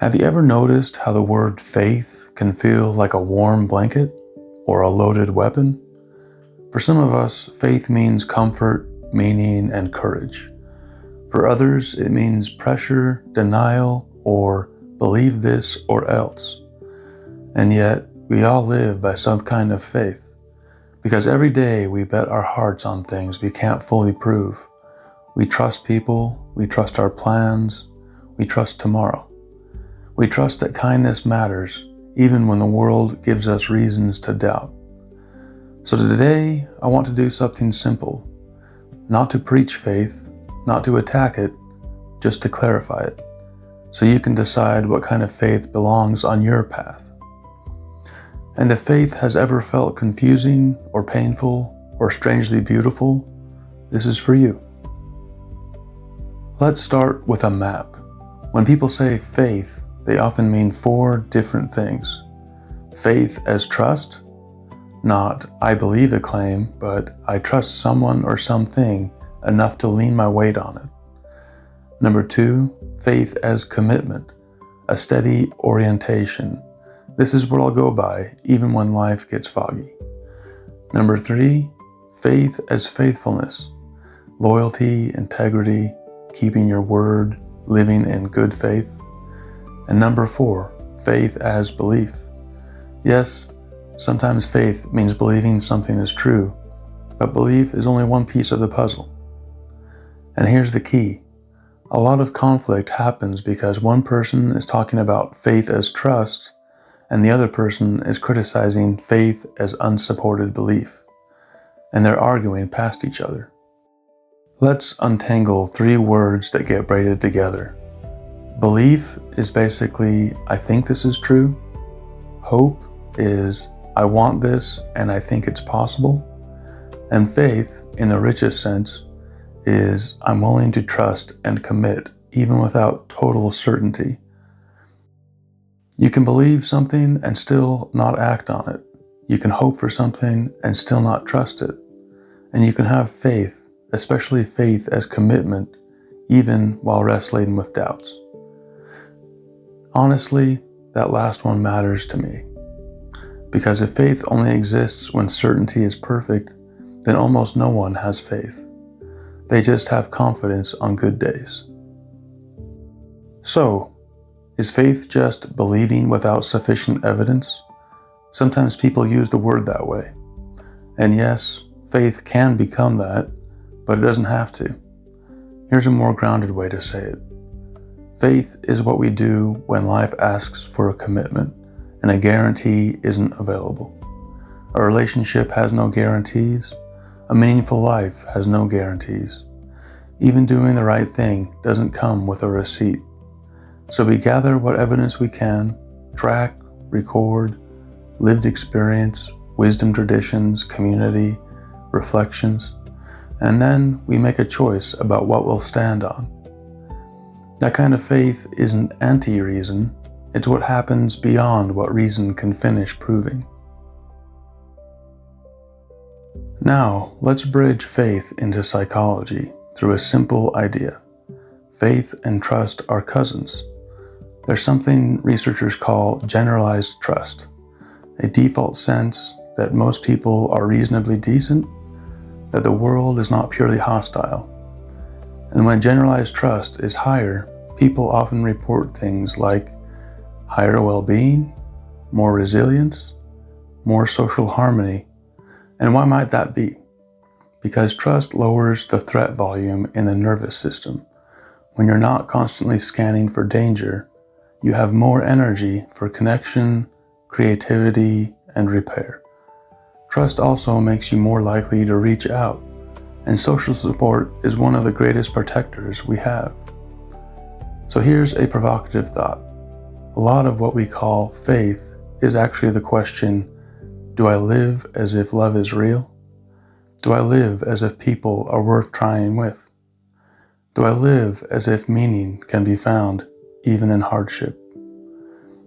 Have you ever noticed how the word faith can feel like a warm blanket or a loaded weapon? For some of us, faith means comfort, meaning, and courage. For others, it means pressure, denial, or believe this or else. And yet, we all live by some kind of faith, because every day we bet our hearts on things we can't fully prove. We trust people, we trust our plans, we trust tomorrow. We trust that kindness matters, even when the world gives us reasons to doubt. So today, I want to do something simple. Not to preach faith, not to attack it, just to clarify it, so you can decide what kind of faith belongs on your path. And if faith has ever felt confusing or painful or strangely beautiful, this is for you. Let's start with a map. When people say faith, they often mean 4 different things. Faith as trust, not I believe a claim, but I trust someone or something enough to lean my weight on it. Number 2, faith as commitment, a steady orientation. This is what I'll go by even when life gets foggy. Number 3, faith as faithfulness, loyalty, integrity, keeping your word, living in good faith. And number 4, faith as belief. Yes, sometimes faith means believing something is true, but belief is only one piece of the puzzle. And here's the key. A lot of conflict happens because one person is talking about faith as trust, and the other person is criticizing faith as unsupported belief. And they're arguing past each other. Let's untangle 3 words that get braided together. Belief is basically, I think this is true. Hope is, I want this and I think it's possible. And faith, in the richest sense, is I'm willing to trust and commit even without total certainty. You can believe something and still not act on it. You can hope for something and still not trust it. And you can have faith, especially faith as commitment, even while wrestling with doubts. Honestly, that last one matters to me. Because if faith only exists when certainty is perfect, then almost no one has faith. They just have confidence on good days. So, is faith just believing without sufficient evidence? Sometimes people use the word that way. And yes, faith can become that, but it doesn't have to. Here's a more grounded way to say it. Faith is what we do when life asks for a commitment and a guarantee isn't available. A relationship has no guarantees. A meaningful life has no guarantees. Even doing the right thing doesn't come with a receipt. So we gather what evidence we can, track, record, lived experience, wisdom traditions, community, reflections, and then we make a choice about what we'll stand on. That kind of faith isn't anti-reason, it's what happens beyond what reason can finish proving. Now, let's bridge faith into psychology through a simple idea. Faith and trust are cousins. There's something researchers call generalized trust, a default sense that most people are reasonably decent, that the world is not purely hostile. And when generalized trust is higher, people often report things like higher well-being, more resilience, more social harmony. And why might that be? Because trust lowers the threat volume in the nervous system. When you're not constantly scanning for danger, you have more energy for connection, creativity, and repair. Trust also makes you more likely to reach out, and social support is one of the greatest protectors we have. So here's a provocative thought. A lot of what we call faith is actually the question, do I live as if love is real? Do I live as if people are worth trying with? Do I live as if meaning can be found even in hardship?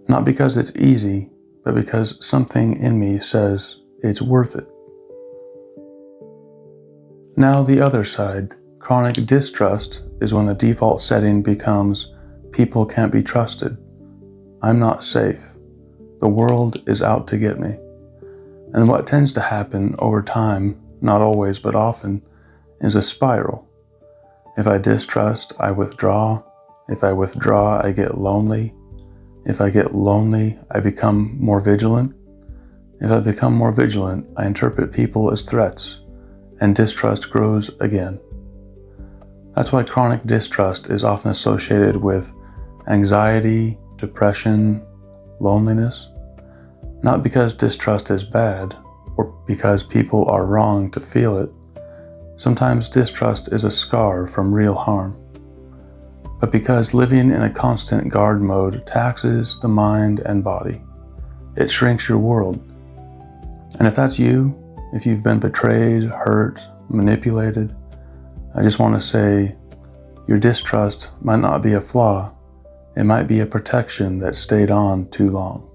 Not because it's easy, but because something in me says it's worth it. Now the other side, chronic distrust, is when the default setting becomes people can't be trusted, I'm not safe. The world is out to get me. And what tends to happen over time, not always but often, is a spiral. If I distrust, I withdraw. If I withdraw, I get lonely. If I get lonely, I become more vigilant. If I become more vigilant, I interpret people as threats, and distrust grows again. That's why chronic distrust is often associated with anxiety, depression, loneliness. Not because distrust is bad, or because people are wrong to feel it. Sometimes distrust is a scar from real harm. But because living in a constant guard mode taxes the mind and body. It shrinks your world. And if that's you, if you've been betrayed, hurt, manipulated, I just want to say your distrust might not be a flaw. It might be a protection that stayed on too long.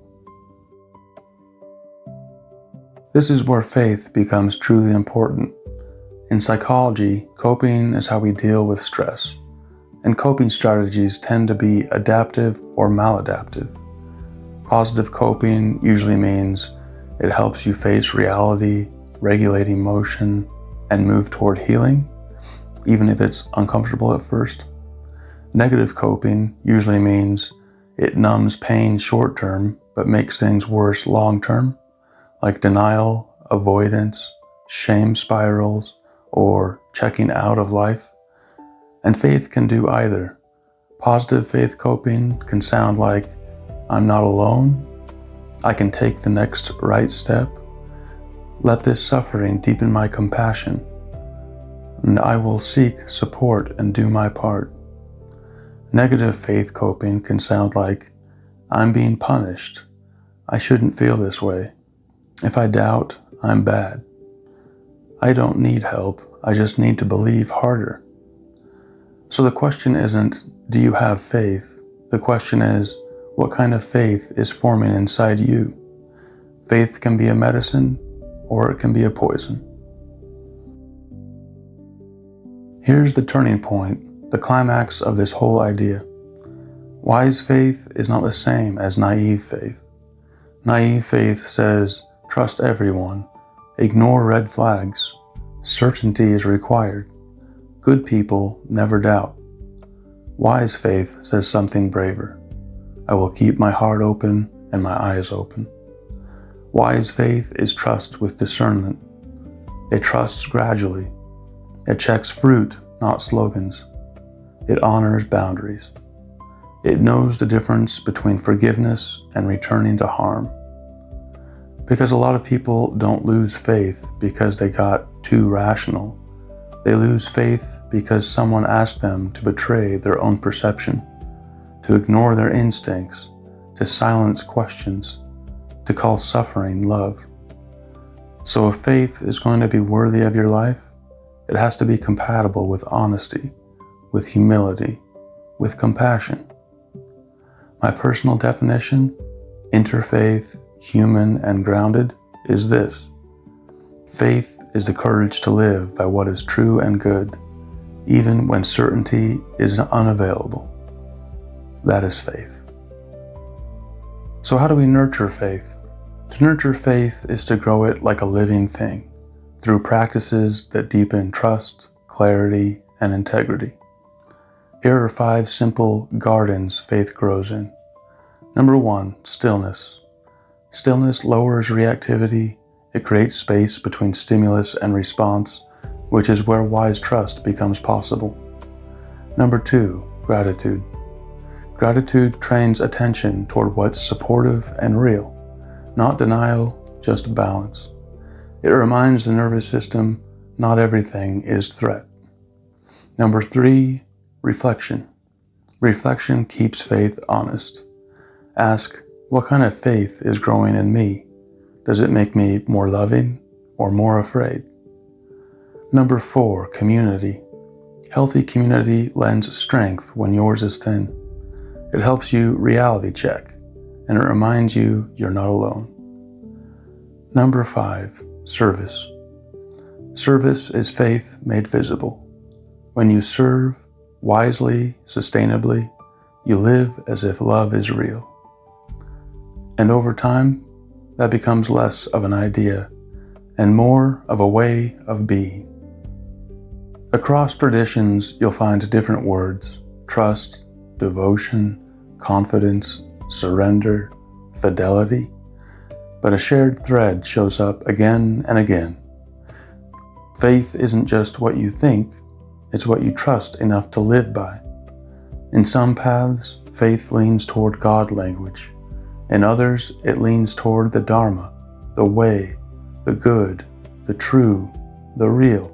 This is where faith becomes truly important. In psychology, coping is how we deal with stress, and coping strategies tend to be adaptive or maladaptive. Positive coping usually means it helps you face reality, regulate emotion, and move toward healing, even if it's uncomfortable at first. Negative coping usually means it numbs pain short term, but makes things worse long term, like denial, avoidance, shame spirals, or checking out of life. And faith can do either. Positive faith coping can sound like, I'm not alone. I can take the next right step. Let this suffering deepen my compassion, and I will seek support and do my part. Negative faith coping can sound like, I'm being punished. I shouldn't feel this way. If I doubt, I'm bad. I don't need help. I just need to believe harder. So the question isn't, do you have faith? The question is, what kind of faith is forming inside you? Faith can be a medicine, or it can be a poison. Here's the turning point, the climax of this whole idea. Wise faith is not the same as naive faith. Naive faith says, trust everyone, ignore red flags, certainty is required. Good people never doubt. Wise faith says something braver. I will keep my heart open and my eyes open. Wise faith is trust with discernment. It trusts gradually. It checks fruit, not slogans. It honors boundaries. It knows the difference between forgiveness and returning to harm. Because a lot of people don't lose faith because they got too rational. They lose faith because someone asked them to betray their own perception, to ignore their instincts, to silence questions, to call suffering love. So if faith is going to be worthy of your life, it has to be compatible with honesty, with humility, with compassion. My personal definition, interfaith, human, and grounded, is this. Faith is the courage to live by what is true and good, even when certainty is unavailable. That is faith. So how do we nurture faith? To nurture faith is to grow it like a living thing, through practices that deepen trust, clarity, and integrity. Here are 5 simple gardens faith grows in. Number 1, stillness. Stillness lowers reactivity. It creates space between stimulus and response, which is where wise trust becomes possible. Number 2, gratitude. Gratitude trains attention toward what's supportive and real, not denial, just balance. It reminds the nervous system not everything is threat. Number 3, reflection. Reflection keeps faith honest. Ask, what kind of faith is growing in me? Does it make me more loving or more afraid? Number 4, community. Healthy community lends strength when yours is thin. It helps you reality check, and it reminds you you're not alone. Number 5, service. Service is faith made visible. When you serve wisely, sustainably, you live as if love is real. And over time, that becomes less of an idea and more of a way of being. Across traditions, you'll find different words: trust, devotion, confidence, surrender, fidelity. But a shared thread shows up again and again. Faith isn't just what you think, it's what you trust enough to live by. In some paths, faith leans toward God language. In others, it leans toward the Dharma, the way, the good, the true, the real.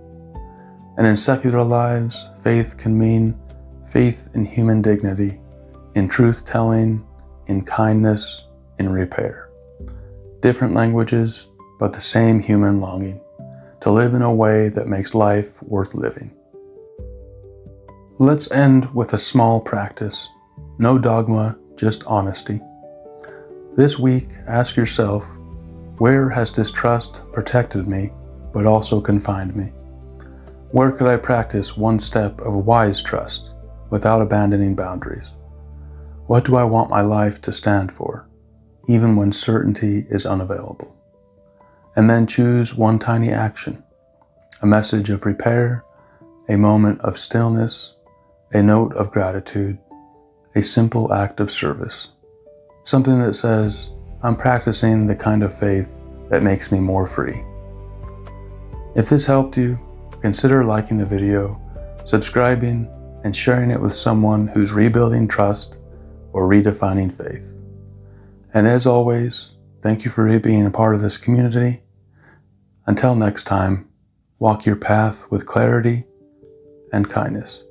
And in secular lives, faith can mean faith in human dignity, in truth-telling, in kindness, in repair. Different languages, but the same human longing, to live in a way that makes life worth living. Let's end with a small practice. No dogma, just honesty. This week, ask yourself, where has distrust protected me, but also confined me? Where could I practice one step of wise trust without abandoning boundaries? What do I want my life to stand for, even when certainty is unavailable? And then choose one tiny action, a message of repair, a moment of stillness, a note of gratitude, a simple act of service. Something that says, I'm practicing the kind of faith that makes me more free. If this helped you, consider liking the video, subscribing, and sharing it with someone who's rebuilding trust or redefining faith. And as always, thank you for being a part of this community. Until next time, walk your path with clarity and kindness.